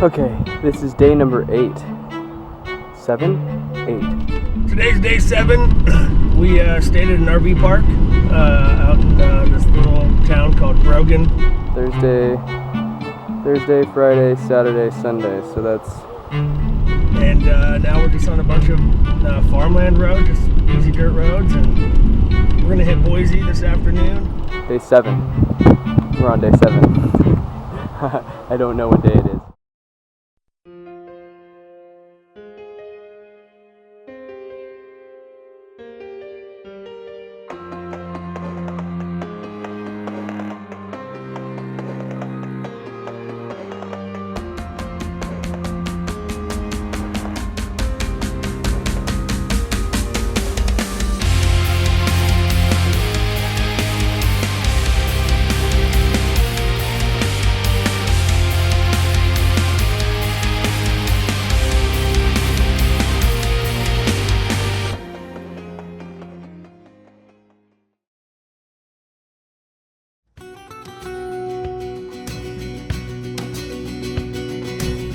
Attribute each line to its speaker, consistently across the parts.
Speaker 1: Okay, this is day number 8. 7? 8.
Speaker 2: Today's day 7. We stayed at an RV park out in this little town called Brogan.
Speaker 1: Thursday, Friday, Saturday, Sunday, so that's...
Speaker 2: And now we're just on a bunch of farmland roads, just easy dirt roads, and we're gonna hit Boise this afternoon.
Speaker 1: Day 7. We're on day 7. I don't know what day it is.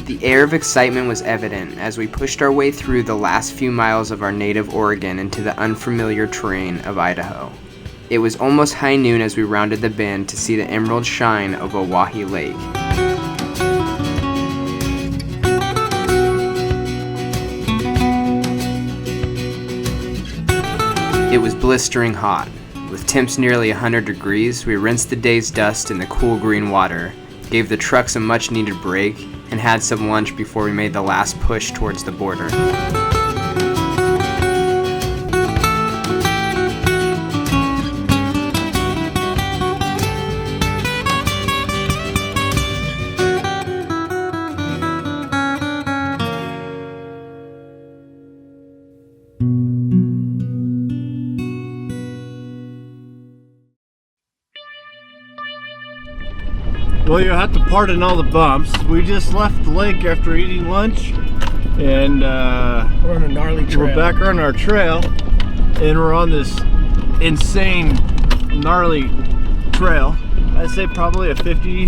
Speaker 3: The air of excitement was evident as we pushed our way through the last few miles of our native Oregon into the unfamiliar terrain of Idaho. It was almost high noon as we rounded the bend to see the emerald shine of Owyhee Lake. It was blistering hot. With temps nearly 100 degrees, we rinsed the day's dust in the cool green water, gave the trucks a much-needed break, and had some lunch before we made the last push towards the border.
Speaker 4: Well, you have to pardon all the bumps. We just left the lake after eating lunch, and
Speaker 2: We're on a gnarly trail.
Speaker 4: we're back on our trail, and we're on this insane, gnarly trail. I'd say probably a 50,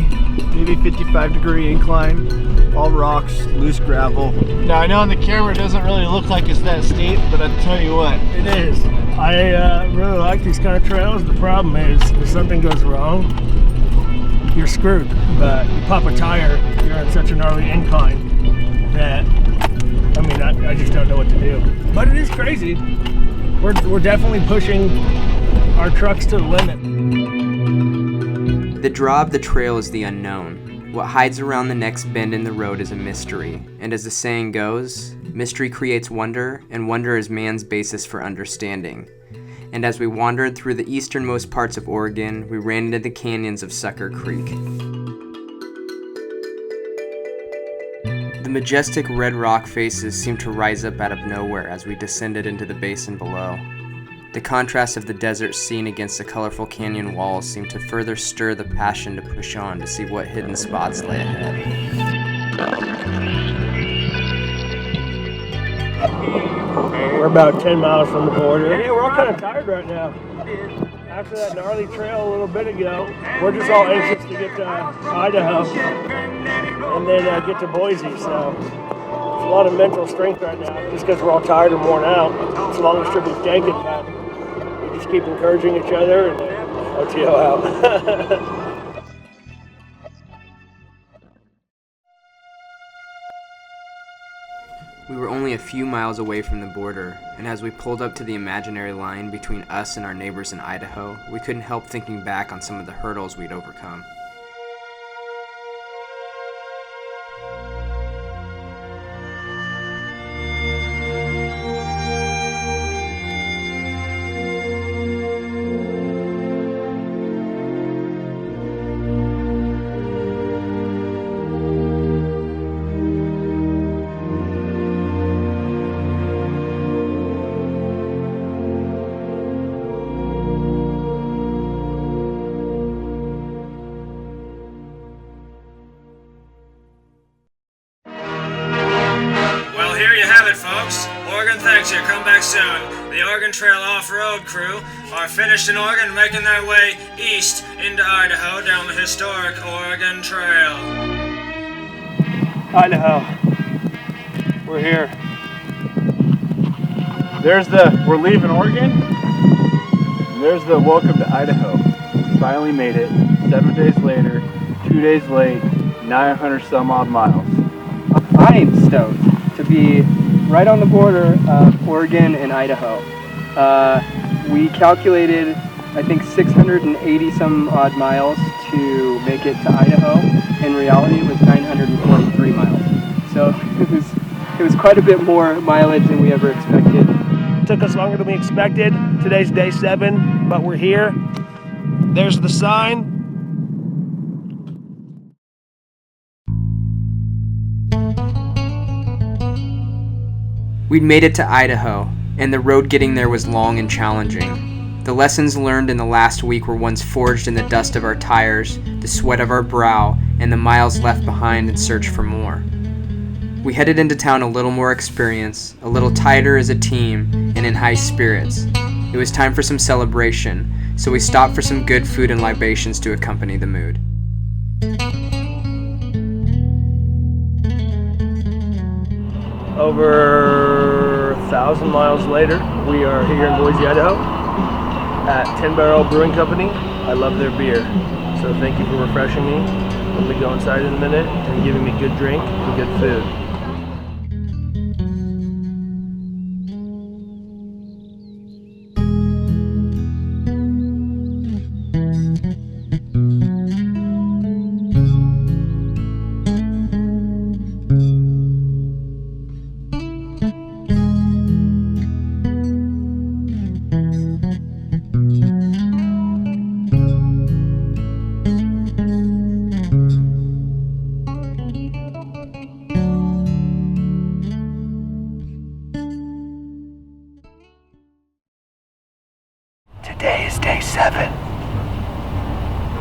Speaker 4: maybe 55 degree incline, all rocks, loose gravel. Now, I know on the camera it doesn't really look like it's that steep, but I tell you what.
Speaker 2: It is. I really like these kind of trails. The problem is, if something goes wrong, you're screwed. But you pop a tire, you're on such a gnarly incline that, I mean, I just don't know what to do. But it is crazy. We're definitely pushing our trucks to the limit.
Speaker 3: The draw of the trail is the unknown. What hides around the next bend in the road is a mystery, and as the saying goes, mystery creates wonder, and wonder is man's basis for understanding. And as we wandered through the easternmost parts of Oregon, we ran into the canyons of Sucker Creek. The majestic red rock faces seemed to rise up out of nowhere as we descended into the basin below. The contrast of the desert scene against the colorful canyon walls seemed to further stir the passion to push on to see what hidden spots lay ahead.
Speaker 2: We're about 10 miles from the border. Yeah, we're all kind of tired right now. After that gnarly trail a little bit ago, we're just all anxious to get to Idaho and then get to Boise. So it's a lot of mental strength right now, just because we're all tired and worn out. It's the longest trip we've taken, but we just keep encouraging each other and OTO out.
Speaker 3: We were only a few miles away from the border, and as we pulled up to the imaginary line between us and our neighbors in Idaho, we couldn't help thinking back on some of the hurdles we'd overcome.
Speaker 5: folks. Oregon thanks you. Come back soon. The Oregon Trail Off-Road crew are finished in Oregon, making their way east into Idaho down the historic Oregon Trail.
Speaker 2: Idaho. We're here.
Speaker 4: We're leaving Oregon. And there's the welcome to Idaho. We finally made it. 7 days later, 2 days late, 900 some odd miles.
Speaker 1: I'm stoked to be right on the border of Oregon and Idaho. We calculated, I think, 680 some odd miles to make it to Idaho. In reality, it was 943 miles. So it was quite a bit more mileage than we ever expected.
Speaker 2: Took us longer than we expected. Today's day 7, but we're here. There's the sign.
Speaker 3: We'd made it to Idaho, and the road getting there was long and challenging. The lessons learned in the last week were ones forged in the dust of our tires, the sweat of our brow, and the miles left behind in search for more. We headed into town a little more experienced, a little tighter as a team, and in high spirits. It was time for some celebration, so we stopped for some good food and libations to accompany the mood.
Speaker 2: Over 1,000 miles later, we are here in Boise, Idaho at 10 Barrel Brewing Company. I love their beer, so thank you for refreshing me. Let me go inside in a minute and giving me good drink and good food.
Speaker 6: Today is day 7.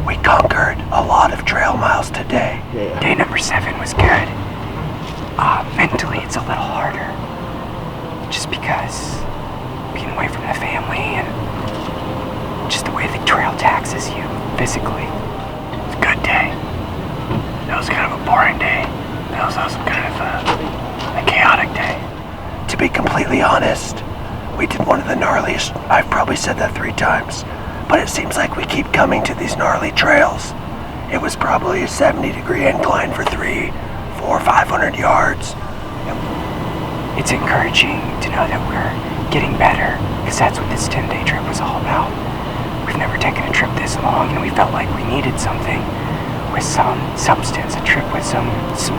Speaker 6: We conquered a lot of trail miles today.
Speaker 7: Day number 7 was good. Mentally, it's a little harder. Just because being away from the family and just the way the trail taxes you physically.
Speaker 6: It's a good day. That was kind of a boring day. That was also kind of a chaotic day. To be completely honest, we did one of the gnarliest. I've probably said that 3 times, but it seems like we keep coming to these gnarly trails. It was probably a 70-degree incline for 300, 400, 500 yards.
Speaker 7: It's encouraging to know that we're getting better, because that's what this 10-day trip was all about. We've never taken a trip this long, and we felt like we needed something with some substance, a trip with some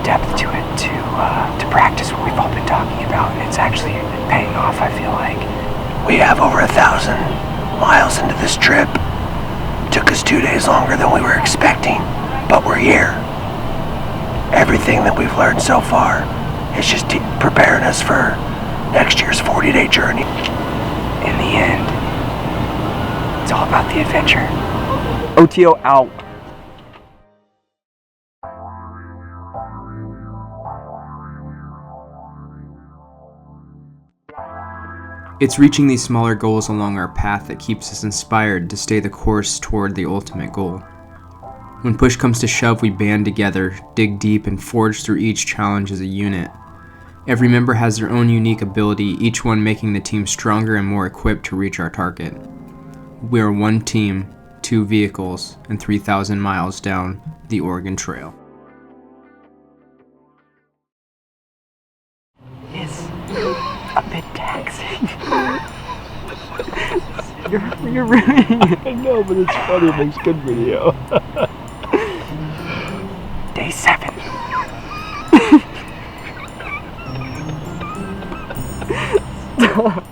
Speaker 7: depth to it, to practice what we've all been talking about, and it's actually paying off, I feel like.
Speaker 6: We have over 1,000 miles into this trip. Took us 2 days longer than we were expecting, but we're here. Everything that we've learned so far is just preparing us for next year's 40-day journey.
Speaker 7: In the end, it's all about the adventure.
Speaker 1: OTO out.
Speaker 3: It's reaching these smaller goals along our path that keeps us inspired to stay the course toward the ultimate goal. When push comes to shove, we band together, dig deep, and forge through each challenge as a unit. Every member has their own unique ability, each one making the team stronger and more equipped to reach our target. We are one team, 2 vehicles, and 3,000 miles down the Oregon Trail.
Speaker 7: It's a bit taxing. You're ruining it.
Speaker 2: I know, but it's funny. It makes good video.
Speaker 7: Day 7.
Speaker 1: Stop.